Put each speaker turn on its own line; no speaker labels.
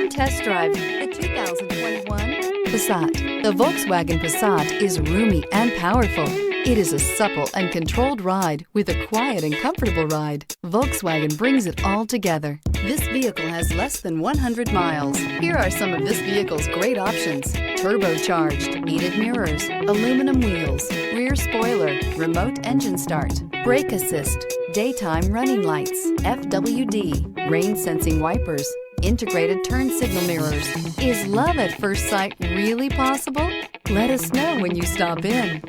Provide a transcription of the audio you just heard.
Come test drive the 2021 Passat. The Volkswagen Passat is roomy and powerful. It is a supple and controlled ride with a quiet and comfortable ride. Volkswagen brings it all together. This vehicle has less than 100 miles. Here are some of this vehicle's great options: turbocharged, heated mirrors, aluminum wheels, rear spoiler, remote engine start, brake assist, daytime running lights, FWD, rain sensing wipers, integrated turn signal mirrors. Is love at first sight really possible? Let us know when you stop in.